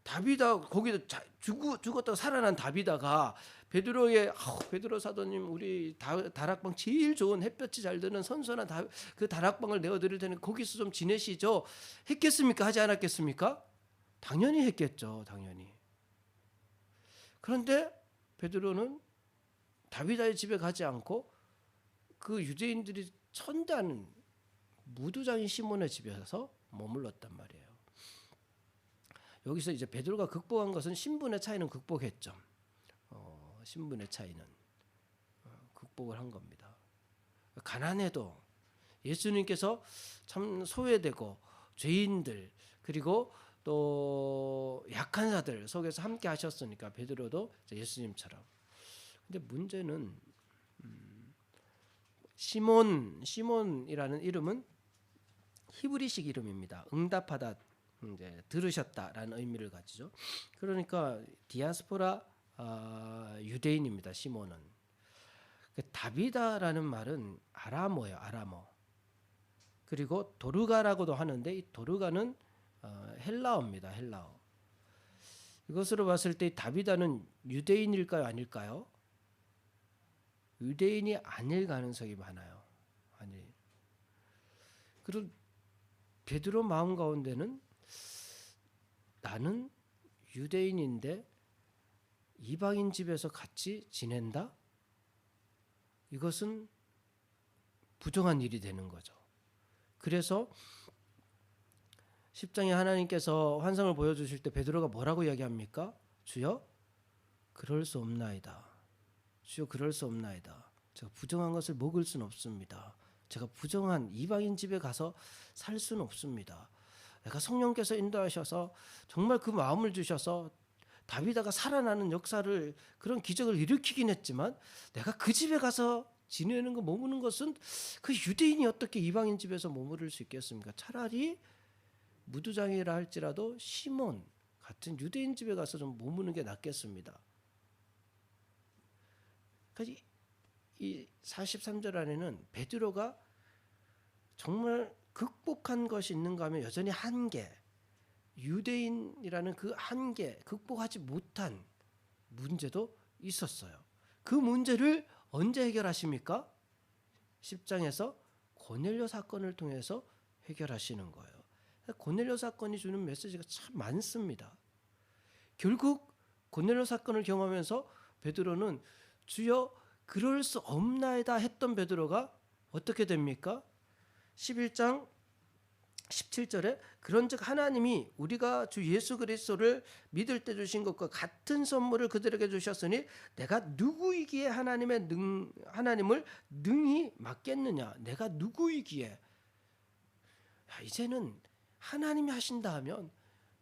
다비다, 거기도 죽었다가 살아난 다비다가 베드로의 베드로 사도님, 우리 다락방 제일 좋은 햇볕이 잘 드는 선선한 그 다락방을 내어드릴 테니 거기서 좀 지내시죠 했겠습니까? 하지 않았겠습니까? 당연히 했겠죠. 당연히. 그런데 베드로는 다비다의 집에 가지 않고 그 유대인들이 천대하는 무두장인 시몬의 집에서 머물렀단 말이에요. 여기서 이제 베드로가 극복한 것은 신분의 차이는 극복했죠. 신분의 차이는 극복을 한 겁니다. 가난해도 예수님께서 참 소외되고 죄인들 그리고 또 약한 자들 속에서 함께 하셨으니까 베드로도 예수님처럼. 근데 문제는 시몬이라는 이름은 히브리식 이름입니다. 응답하다, 이제 들으셨다라는 의미를 가지죠. 그러니까 디아스포라 유대인입니다. 시몬은. 다비다라는 말은 아람어예요. 아람어. 그리고 도르가라고도 하는데 이 도르가는 헬라어입니다. 헬라어. 이것으로 봤을 때 다비다는 유대인일까요? 아닐까요? 유대인이 아닐 가능성이 많아요. 아니. 그리고 베드로 마음 가운데는 나는 유대인인데 이방인 집에서 같이 지낸다? 이것은 부정한 일이 되는 거죠. 그래서 10장에 하나님께서 환상을 보여주실 때 베드로가 뭐라고 이야기합니까? 주여 그럴 수 없나이다. 주여 그럴 수 없나이다. 제가 부정한 것을 먹을 수는 없습니다. 제가 부정한 이방인 집에 가서 살 수는 없습니다. 내가 성령께서 인도하셔서 정말 그 마음을 주셔서 다비다가 살아나는 역사를 그런 기적을 일으키긴 했지만 내가 그 집에 가서 지내는 거 머무는 것은 그 유대인이 어떻게 이방인 집에서 머무를 수 있겠습니까? 차라리 무두장이라 할지라도 시몬 같은 유대인 집에 가서 좀 머무는 게 낫겠습니다. 그러니까 이 43절 안에는 베드로가 정말 극복한 것이 있는가 하면 여전히 한계, 유대인이라는 그 한계, 극복하지 못한 문제도 있었어요. 그 문제를 언제 해결하십니까? 10장에서 고넬료 사건을 통해서 해결하시는 거예요. 고넬료 사건이 주는 메시지가 참 많습니다. 결국 고넬료 사건을 경험하면서 베드로는 주여 그럴 수 없나이다 했던 베드로가 어떻게 됩니까? 11장 17절에 그런즉 하나님이 우리가 주 예수 그리스도를 믿을 때 주신 것과 같은 선물을 그들에게 주셨으니 내가 누구이기에 하나님을 능히 맡겠느냐? 내가 누구이기에? 이제는 하나님이 하신다 하면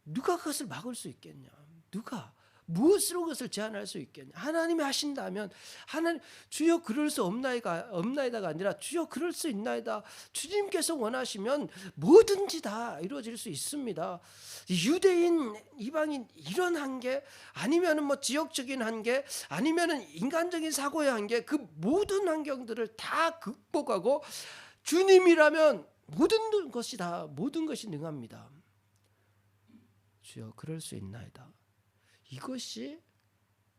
누가 그것을 막을 수 있겠냐? 누가 무엇으로 그것을 제한할 수 있겠냐? 하나님이 하신다면 하나님 주여 그럴 수 없나이다가 아니라 주여 그럴 수 있나이다. 주님께서 원하시면 뭐든지 다 이루어질 수 있습니다. 유대인, 이방인 이런 한계 아니면은 뭐 지역적인 한계 아니면은 인간적인 사고의 한계 그 모든 환경들을 다 극복하고 주님이라면 모든 것이 능합니다. 주여 그럴 수 있나이다. 이것이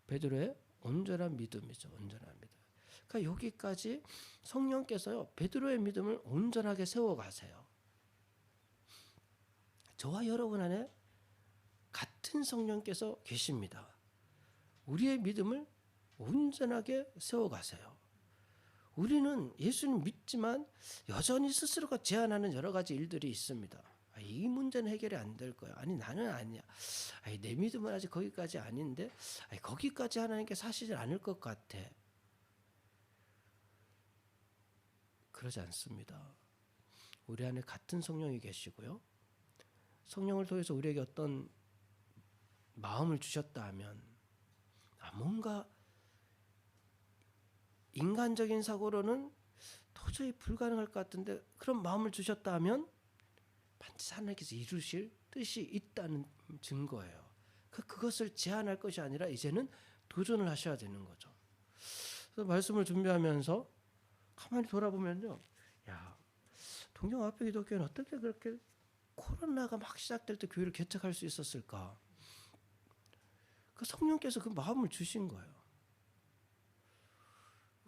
베드로의 온전한 믿음이죠. 온전한 믿음. 그러니까 여기까지 성령께서요 베드로의 믿음을 온전하게 세워가세요. 저와 여러분 안에 같은 성령께서 계십니다. 우리의 믿음을 온전하게 세워가세요. 우리는 예수님 믿지만 여전히 스스로가 제한하는 여러 가지 일들이 있습니다. 이 문제는 해결이 안 될 거야. 아니 나는 아니야. 내 믿음은 아직 거기까지 아닌데 거기까지 하나님께서 하시지 않을 것 같아. 그러지 않습니다. 우리 안에 같은 성령이 계시고요. 성령을 통해서 우리에게 어떤 마음을 주셨다 하면 뭔가 인간적인 사고로는 도저히 불가능할 것 같은데 그런 마음을 주셨다 하면 반드시 하나님께서 이루실 뜻이 있다는 증거예요. 그것을 제한할 것이 아니라 이제는 도전을 하셔야 되는 거죠. 그래서 말씀을 준비하면서 가만히 돌아보면요. 동경 앞에 기독교는 어떻게 그렇게 코로나가 막 시작될 때 교회를 개척할 수 있었을까? 그 성령께서 그 마음을 주신 거예요.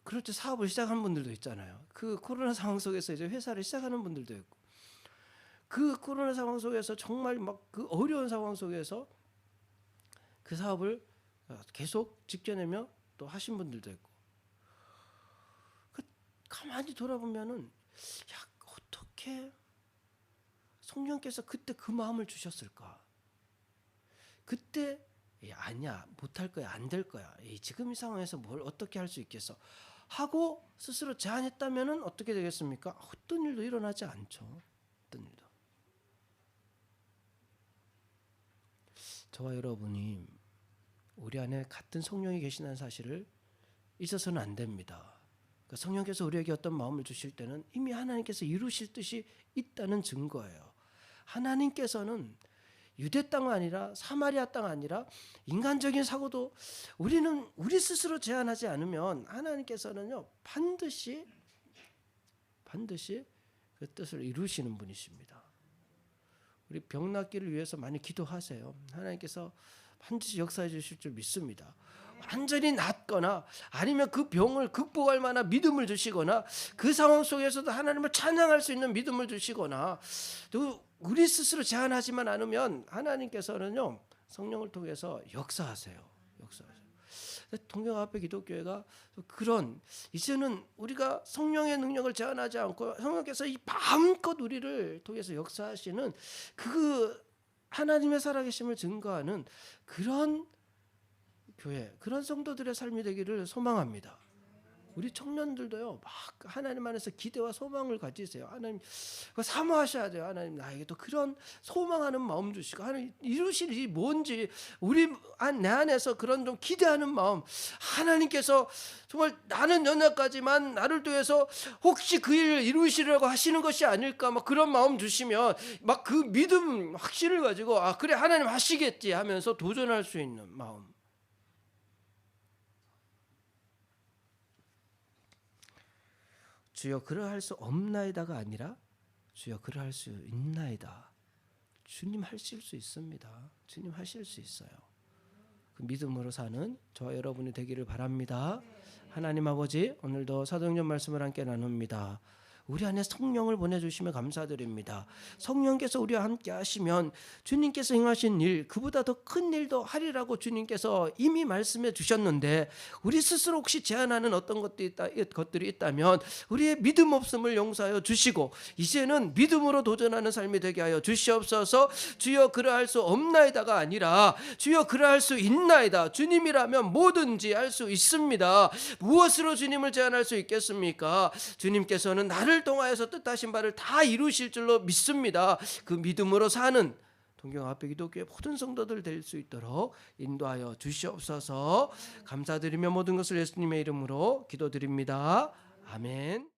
그럴 때 사업을 시작한 분들도 있잖아요. 그 코로나 상황 속에서 이제 회사를 시작하는 분들도 있고 그 코로나 상황 속에서 정말 막 그 어려운 상황 속에서 그 사업을 계속 지켜내며 또 하신 분들도 있고 가만히 돌아보면은 어떻게 성령께서 그때 그 마음을 주셨을까? 그때 아니야 못할 거야 안 될 거야 지금 이 상황에서 뭘 어떻게 할 수 있겠어 하고 스스로 제한했다면은 어떻게 되겠습니까? 어떤 일도 일어나지 않죠. 어떤 일도. 저와 여러분이 우리 안에 같은 성령이 계시다는 사실을 잊어서는 안 됩니다. 성령께서 우리에게 어떤 마음을 주실 때는 이미 하나님께서 이루실 뜻이 있다는 증거예요. 하나님께서는 유대 땅 아니라 사마리아 땅 아니라 인간적인 사고도 우리 스스로 제한하지 않으면 하나님께서는요 반드시 그 뜻을 이루시는 분이십니다. 우리 병 낫기를 위해서 많이 기도하세요. 하나님께서 반드시 역사해 주실 줄 믿습니다. 완전히 낫거나 아니면 그 병을 극복할 만한 믿음을 주시거나 그 상황 속에서도 하나님을 찬양할 수 있는 믿음을 주시거나 또 우리 스스로 제한하지만 않으면 하나님께서는요 성령을 통해서 역사하세요. 동경합회 기독교회가 그런 이제는 우리가 성령의 능력을 제한하지 않고 성령께서 이 마음껏 우리를 통해서 역사하시는 그 하나님의 살아계심을 증거하는 그런 교회, 그런 성도들의 삶이 되기를 소망합니다. 우리 청년들도요, 막 하나님 안에서 기대와 소망을 가지세요. 하나님, 사모하셔야 돼요. 하나님, 나에게 또 그런 소망하는 마음 주시고, 하나님 이루실 일이 뭔지, 내 안에서 그런 좀 기대하는 마음, 하나님께서 정말 나는 연약하지만 나를 통해서 혹시 그 일을 이루시려고 하시는 것이 아닐까, 막 그런 마음 주시면, 막 그 믿음, 확신을 가지고, 그래, 하나님 하시겠지 하면서 도전할 수 있는 마음. 주여 그러할 수 없나이다가 아니라 주여 그러할 수 있나이다. 주님 하실 수 있습니다. 주님 하실 수 있어요. 그 믿음으로 사는 저와 여러분이 되기를 바랍니다. 하나님 아버지, 오늘도 사도행전 말씀을 함께 나눕니다. 우리 안에 성령을 보내주시면 감사드립니다. 성령께서 우리와 함께 하시면 주님께서 행하신 일, 그보다 더 큰 일도 하리라고 주님께서 이미 말씀해 주셨는데 우리 스스로 혹시 제한하는 어떤 것들이 있다면 우리의 믿음 없음을 용서하여 주시고 이제는 믿음으로 도전하는 삶이 되게 하여 주시옵소서. 주여 그러할 수 없나이다가 아니라 주여 그러할 수 있나이다. 주님이라면 뭐든지 할 수 있습니다. 무엇으로 주님을 제한할 수 있겠습니까? 주님께서는 나를 통하여서 뜻하신 바를 다 이루실 줄로 믿습니다. 그 믿음으로 사는 동경합회 기독교의 모든 성도들 될 수 있도록 인도하여 주시옵소서. 감사드리며 모든 것을 예수님의 이름으로 기도드립니다. 아멘.